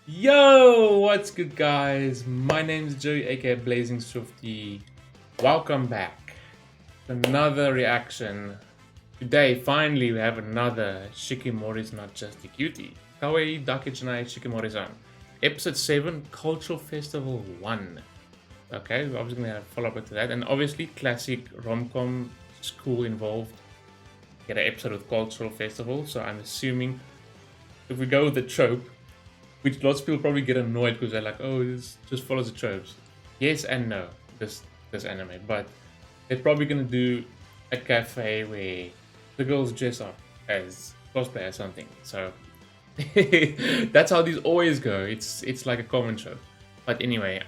Yo, what's good, guys? My name is Joey, aka Blazing Swifty. Welcome back to another reaction. Today, finally, we have another Shikimori's Not Just a Cutie. Kawaii Dakichanai Shikimori-san. Episode 7, Cultural Festival 1. Okay, we're obviously gonna have a follow-up to that. And obviously, classic rom-com, school involved. Get an episode with Cultural Festival, so I'm assuming if we go with the trope, which lots of people probably get annoyed because they're like, oh, this just follows the tropes. Yes and no, this anime. But they're probably going to do a cafe where the girls dress up as cosplay or something. So that's how these always go. It's like a common trope. But anyway,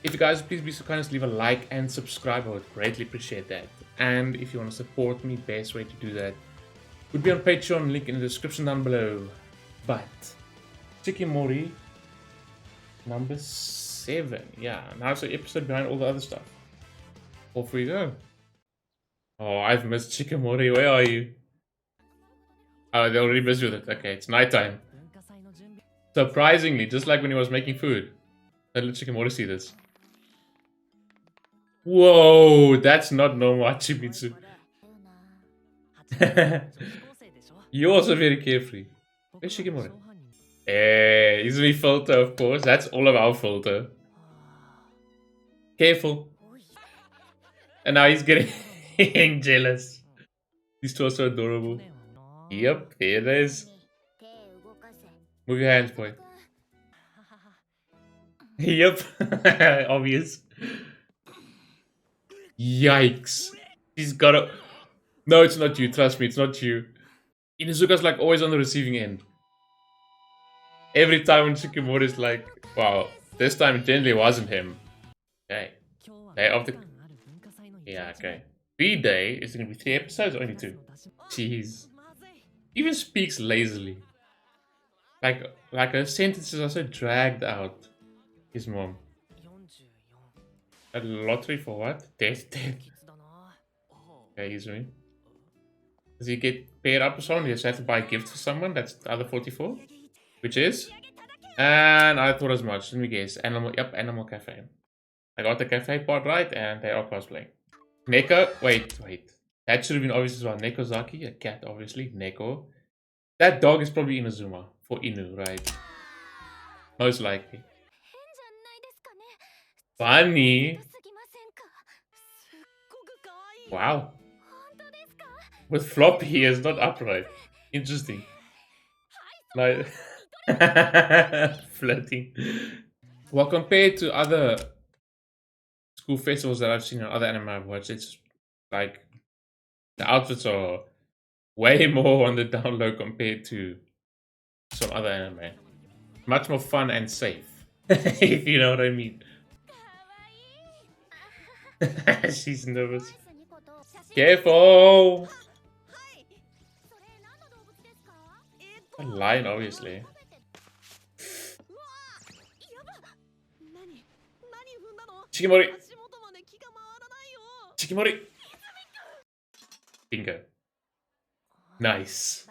if you guys please be so kind as to leave a like and subscribe, I would greatly appreciate that. And if you want to support me, best way to do that would be on Patreon, link in the description down below. But Shikimori number 7. Yeah, now it's an episode behind all the other stuff. Off we go. Oh, I've missed Shikimori. Where are you? Oh, they're already busy with it. Okay, it's nighttime. Surprisingly, just like when he was making food. Don't let Shikimori see this. Whoa, that's not normal Hachimitsu. You're also very carefree. Where's Shikimori? Hey, Izumi filter, of course. That's all of our filter. Careful. And now he's getting jealous. These two are so adorable. Yep, here it is. Move your hands, boy. Yep, obvious. Yikes. He's got a... No, it's not you. Trust me, it's not you. Inuzuka's like always on the receiving end. Every time when Shikimori's like, wow, this time it generally wasn't him. Okay. Day of the... Yeah, okay. B-Day is going to be 3 episodes or only 2? Jeez. Even speaks lazily. Like her sentences are so dragged out. His mom. A lottery for what? Death. Okay, Izumi. Does he get paired up or something? He has to buy a gift for someone? That's the other 44? Which is? And I thought as much. Let me guess. Animal Cafe. I got the cafe part right, and they are cosplaying. Neko? Wait. That should have been obvious as well. Nekozaki, a cat, obviously. Neko. That dog is probably Inazuma. For Inu, right? Most likely. Funny. Wow. With floppy ears, not upright. Interesting. Like... Flirting. Well, compared to other school festivals that I've seen on other anime I've watched, it's like the outfits are way more on the down low compared to some other anime. Much more fun and safe, if you know what I mean. She's nervous. Careful! A lion, obviously. Shikimori! Bingo. Nice.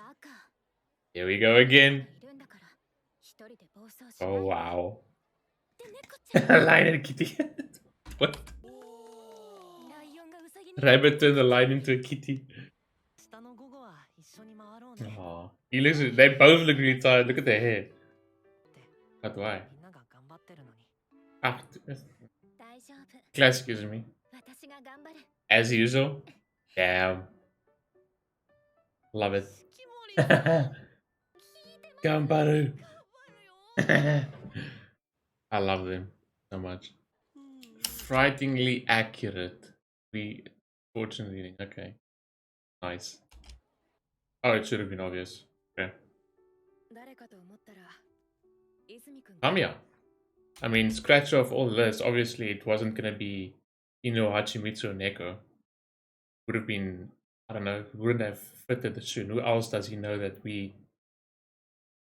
Here we go again. Oh, wow. Lion and kitty. What? Rabbit turned the lion into a kitty. Oh, they both look really tired. Look at their hair. But why? Ah, classic Izumi. As usual. Damn. Love it. Gambaru. I love them so much. Frighteningly accurate. Fortunately, okay. Nice. Oh, it should have been obvious. Okay. Tamiya. I mean, scratch off all this. Obviously, it wasn't gonna be Hachimitsu or Neko. Would have been, I don't know, wouldn't have fitted the shoe. Who else does he know that we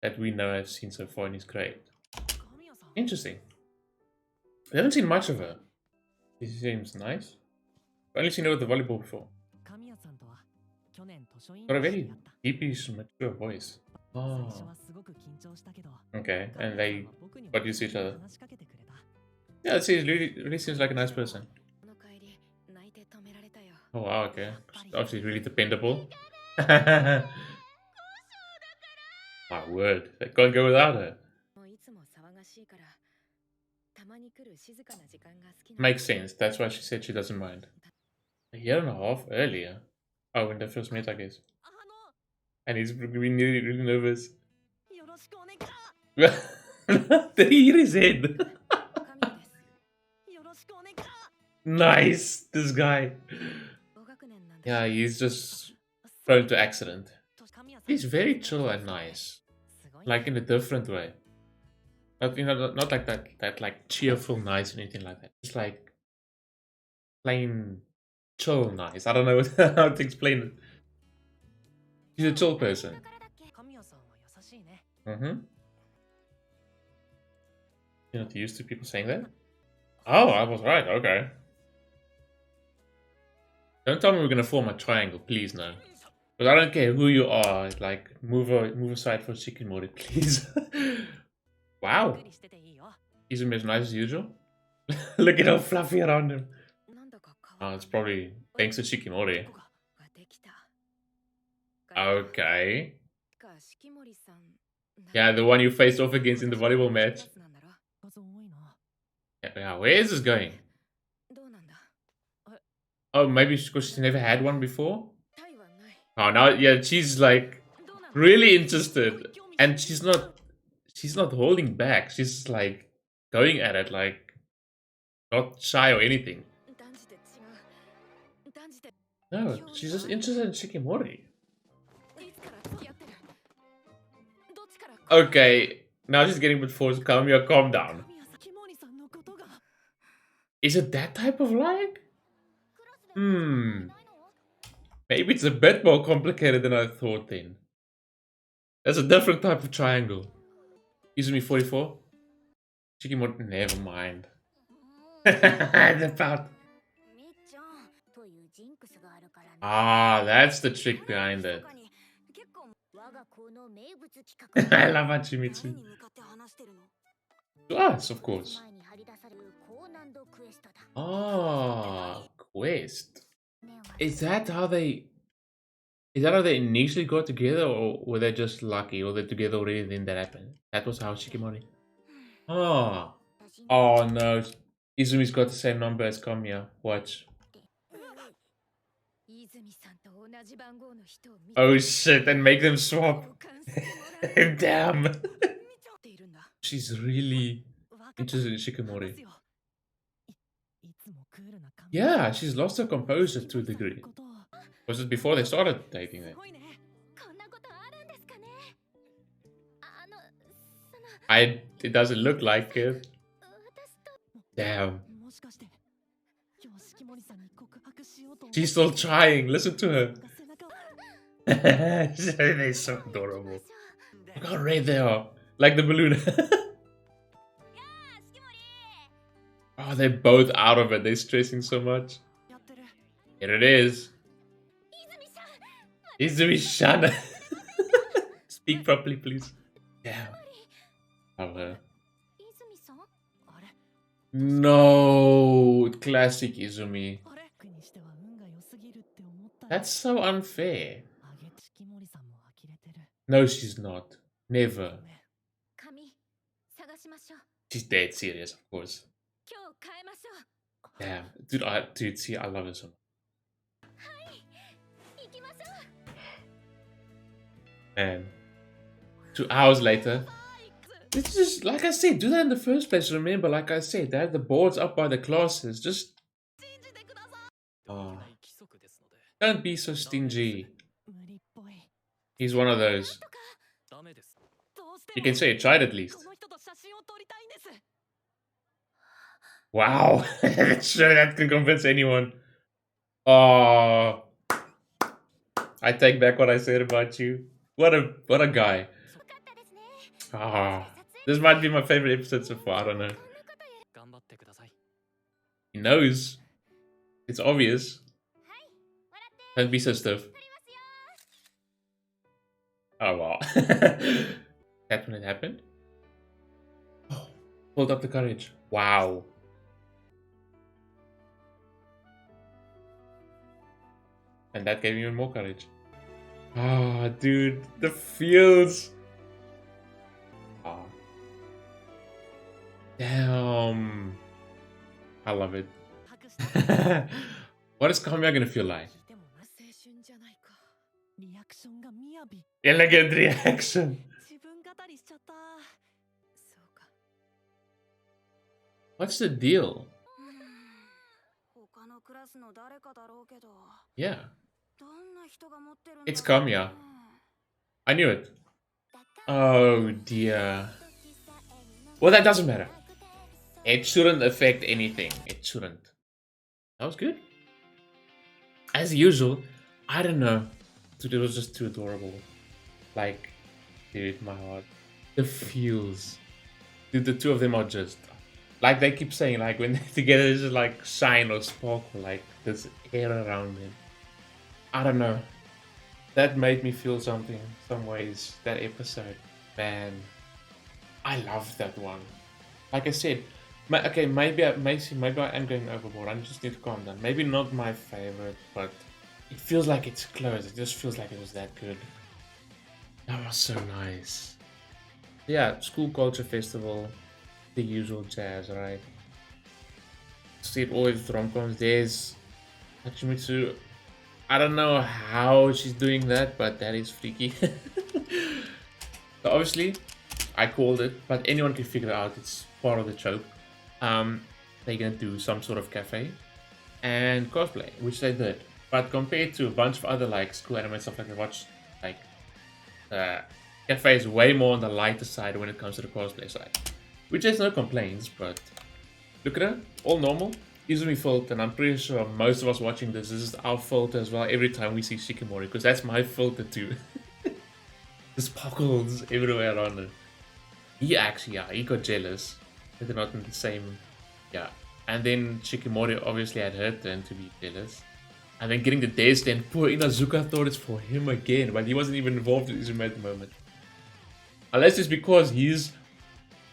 know have seen so far in his grade? Interesting. I haven't seen much of her. She seems nice. I've only seen her with the volleyball before. Got a very deepish, mature voice. Oh. Okay, and they got used to each other. Yeah, he really seems like a nice person. Oh wow, okay. Obviously really dependable. My word, they can't go without her. Makes sense, that's why she said she doesn't mind. A year and a half earlier? Oh, when they first met, I guess. And he's been really nervous. Did he hit his head? Nice, this guy. Yeah, he's just prone to accident. He's very chill and nice. Like in a different way. Not, not like that like cheerful nice or anything like that. Just like plain chill nice. I don't know how to explain it. He's a chill person. Mm-hmm. You're not used to people saying that? Oh, I was right, okay. Don't tell me we're gonna form a triangle, please no. But I don't care who you are, like move aside for Shikimori, please. Wow. Izumi as nice as usual. Look at how fluffy around him. Oh, it's probably thanks to Shikimori. Okay. Yeah, the one you faced off against in the volleyball match. Yeah, where is this going? Oh, maybe because she's never had one before? Oh, now, yeah, she's like really interested. And she's not holding back. She's like going at it, like not shy or anything. No, she's just interested in Shikimori. Okay, now she's getting a bit forced. Kamiya, calm down. Is it that type of like? Maybe it's a bit more complicated than I thought then. That's a different type of triangle. Izumi 44? Shikimori, never mind. The pout. Ah, that's the trick behind it. I love Hachimitsu. To us, of course. Ah, quest. Is that how they... Is that how they initially got together, or were they just lucky, or they're together already and then that happened? That was how Shikimori... Ah. Oh no. Izumi's got the same number as Kamiya. Watch. Oh shit, and make them swap. Damn. She's really interested in Shikimori. Yeah, she's lost her composure to a degree. Was it before they started dating then? It doesn't look like it. Damn. She's still trying. Listen to her. They're so adorable. Look how red they are. Like the balloon. Oh, they're both out of it. They're stressing so much. Here it is. Izumi-chan. Speak properly, please. Damn. Love her. No. Classic Izumi. That's so unfair. No, she's not. Never. She's dead serious, of course. Damn. Dude, see, I love her so much. Man. 2 hours later. It's just, like I said, do that in the first place. Remember, like I said, they had the boards up by the classes. Just... Oh. Don't be so stingy. He's one of those. You can say you tried at least. Wow. Sure, that can convince anyone. Oh. I take back what I said about you. What a guy. Ah. This might be my favorite episode so far, I don't know. He knows. It's obvious. Don't be so stiff. Oh wow. That's when it happened? Oh, pulled up the courage. Wow. And that gave me even more courage. Ah, dude, the feels. Ah, damn. I love it. What is Kamiya gonna feel like? Elegant reaction. What's the deal? Yeah, it's Kamiya. I knew it. Oh dear. Well, that doesn't matter. It shouldn't affect anything. It shouldn't. That was good. As usual, I don't know. Dude, it was just too adorable. Like, dude, my heart. The feels. Dude, the two of them are just like they keep saying, like when they're together, it's just like shine or sparkle, like this air around them. I don't know. That made me feel something, some ways. That episode, man, I love that one. Like I said, okay, maybe I am going overboard. I just need to calm down. Maybe not my favorite, but it feels like it's close. It just feels like it was that good. That was so nice. Yeah, school culture festival, the usual jazz, right? See it always with rom-coms. There's Hachimitsu. I don't know how she's doing that, but that is freaky. So obviously, I called it, but anyone can figure it out. It's part of the trope. They're gonna do some sort of cafe and cosplay, which they did. But compared to a bunch of other like school anime stuff like I watched, like cafe is way more on the lighter side when it comes to the cosplay side, which has no complaints. But look at her, all normal. Izumi filter, and I'm pretty sure most of us watching this is our filter as well. Every time we see Shikimori, because that's my filter too. The sparkles everywhere on it. He actually, yeah, he got jealous. They're not in the same, yeah. And then Shikimori obviously had her turn to be jealous. And then getting the day stand, poor Inazuka thought it's for him again, but he wasn't even involved with Izumi at the moment. Unless it's because he's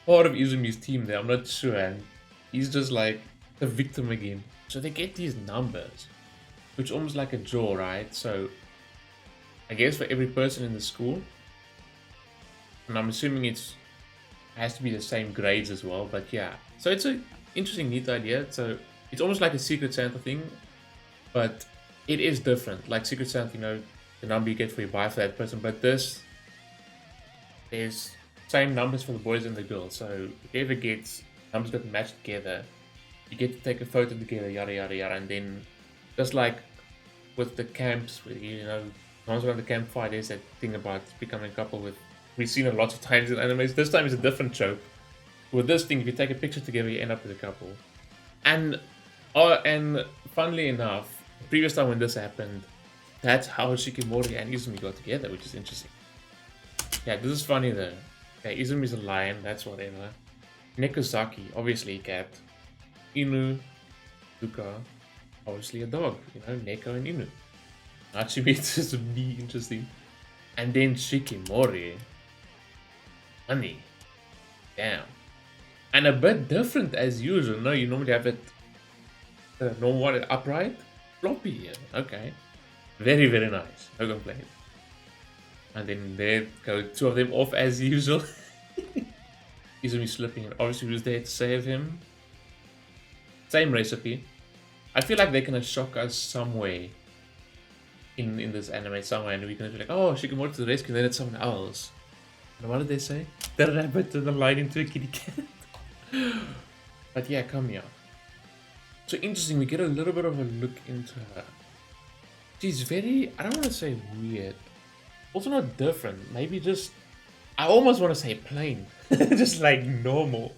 part of Izumi's team there, I'm not sure. And he's just like the victim again. So they get these numbers, which almost like a draw, right? So I guess for every person in the school, and I'm assuming it has to be the same grades as well, but yeah. So it's an interesting, neat idea. So it's almost like a Secret Santa thing, but it is different. Like Secret Santa, you know, the number you get for your buy for that person, but this is same numbers for the boys and the girls. So whoever gets numbers that match together, you get to take a photo together, yada yada yada, and then just like with the camps, where you know, once around the campfire, there's that thing about becoming a couple with. We've seen it lots of times in animes. This time is a different trope. With this thing, if you take a picture together, you end up with a couple. And funnily enough, the previous time when this happened, that's how Shikimori and Izumi got together, which is interesting. Yeah, this is funny though. Okay, Izumi's a lion, that's whatever. Nekozaki, obviously a cat. Inu, Duka, obviously a dog. You know, Neko and Inu. Hachimitsu is be interesting. And then Shikimori. Honey. Damn. And a bit different as usual. No, you normally have it normal one upright. Floppy here. Okay. Very, very nice. No complaint. And then there go two of them off as usual. Izumi slipping, and obviously who's there to save him. Same recipe. I feel like they're gonna shock us some way in this anime somewhere, and we're gonna be like, oh, Shikimori to the rescue, and then it's someone else. And what did they say? The rabbit turned the light into a kitty cat. But yeah, Kamiya. So interesting, we get a little bit of a look into her. She's very, I don't want to say weird. Also not different, maybe just, I almost want to say plain. Just like normal.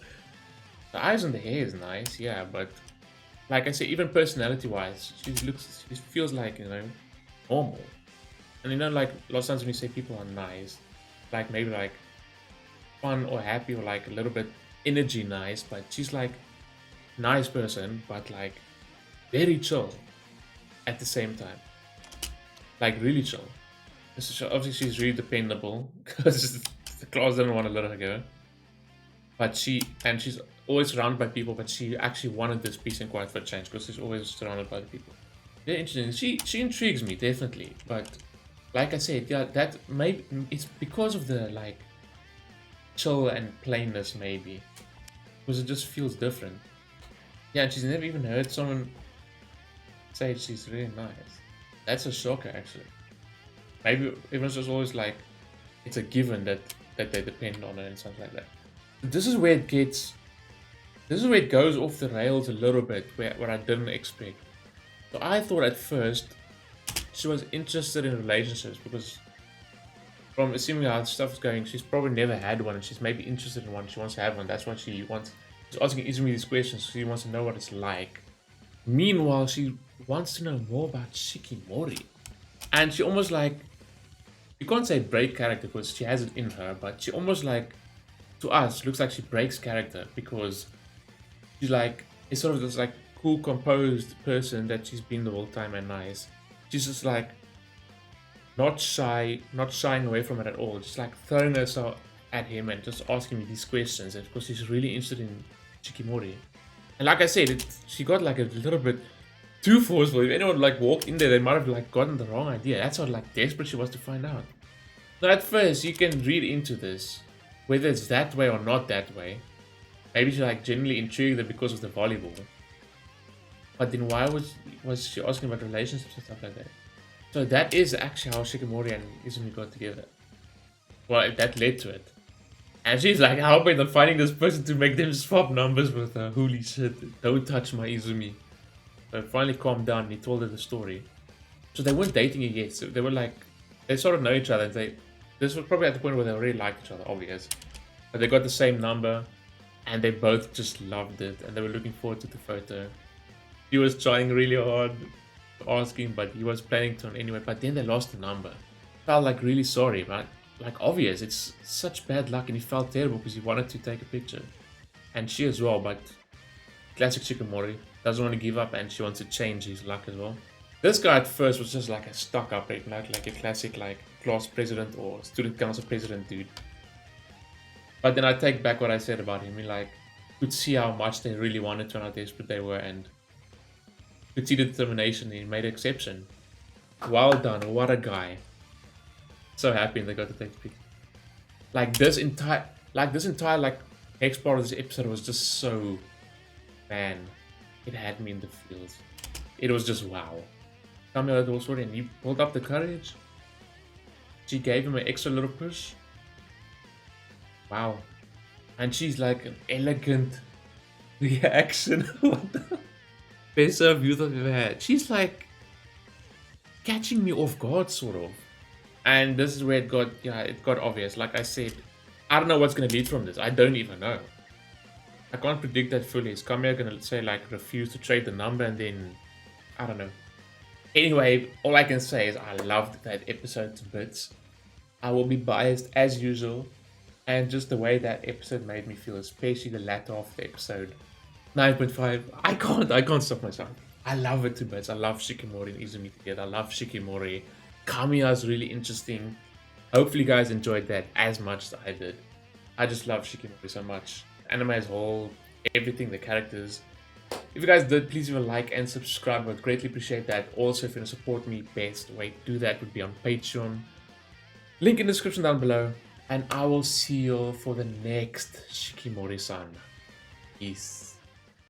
The eyes and the hair is nice, yeah, but like I say, even personality-wise, she feels like, you know, normal. And you know, like a lot of times when you say people are nice, like maybe like fun or happy or like a little bit energy nice, but she's like nice person, but like very chill at the same time. Like really chill. Obviously, she's really dependable because the class didn't want to let her go. But she's always surrounded by people. But she actually wanted this peace and quiet for change because she's always surrounded by the people. Very interesting. She intrigues me definitely. But like I said, yeah, that maybe it's because of the like chill and plainness maybe, because it just feels different. Yeah, and she's never even heard someone say she's really nice. That's a shocker actually. Maybe everyone's just always like, it's a given that they depend on her and something like that. This is where it gets, this is where it goes off the rails a little bit, where I didn't expect. So I thought at first she was interested in relationships because from assuming how stuff is going, she's probably never had one and she's maybe interested in one. She wants to have one. That's why she wants. She's asking Izumi these questions. She wants to know what it's like. Meanwhile, she wants to know more about Shikimori. And she almost like, you can't say break character because she has it in her, but she almost like, to us, looks like she breaks character because she's like, it's sort of this like cool, composed person that she's been the whole time and nice. She's just like, not shy, not shying away from it at all. Just like throwing herself at him and just asking me these questions. And because she's really interested in Shikimori. And like I said, she got like a little bit too forceful. If anyone like walked in there, they might have like gotten the wrong idea. That's how like desperate she was to find out. So at first, you can read into this, whether it's that way or not that way. Maybe she like genuinely intrigued because of the volleyball. But then why was she asking about relationships and stuff like that? So that is actually how Shikimori and Izumi got together. Well, that led to it. And she's like, how am I not finding this person to make them swap numbers with her? Holy shit, don't touch my Izumi. So it finally calmed down and he told her the story. So they weren't dating yet, so they were like, they sort of know each other. And this was probably at the point where they already liked each other, obvious. But they got the same number and they both just loved it and they were looking forward to the photo. He was trying really hard to ask him, but he was planning to anyway. But then they lost the number. Felt like really sorry, but like obvious, it's such bad luck, and he felt terrible because he wanted to take a picture, and she as well. But classic Shikimori, doesn't want to give up, and she wants to change his luck as well. This guy at first was just like a stuck-up, like a classic like class president or student council president dude. But then I take back what I said about him. He like could see how much they really wanted to and how desperate they were, and could see the determination. He made an exception. Well done, what a guy. So happy they got to take the picture. Like this entire next part of this episode was just so, man, it had me in the feels. It was just wow. Tell me that story, and he pulled up the courage. She gave him an extra little push. Wow. And she's like an elegant reaction. What the best of youth I've ever had. She's like catching me off guard, sort of. And this is where it got obvious. Like I said, I don't know what's gonna lead from this. I don't even know. I can't predict that fully. Is Kamiya gonna say like refuse to trade the number and then I don't know. Anyway, all I can say is I loved that episode to bits. I will be biased as usual, and just the way that episode made me feel, especially the latter of the episode. 9.5. I can't stop myself. I love it to bits. I love Shikimori and Izumi together. I love Shikimori. Kamiya is really interesting. Hopefully you guys enjoyed that as much as I did. I just love Shikimori so much. Anime as a whole, everything, the characters. If you guys did, please leave a like and subscribe. I would greatly appreciate that. Also, if you want to support me, best way to do that would be on Patreon. Link in the description down below. And I will see you for the next Shikimori-san. Peace.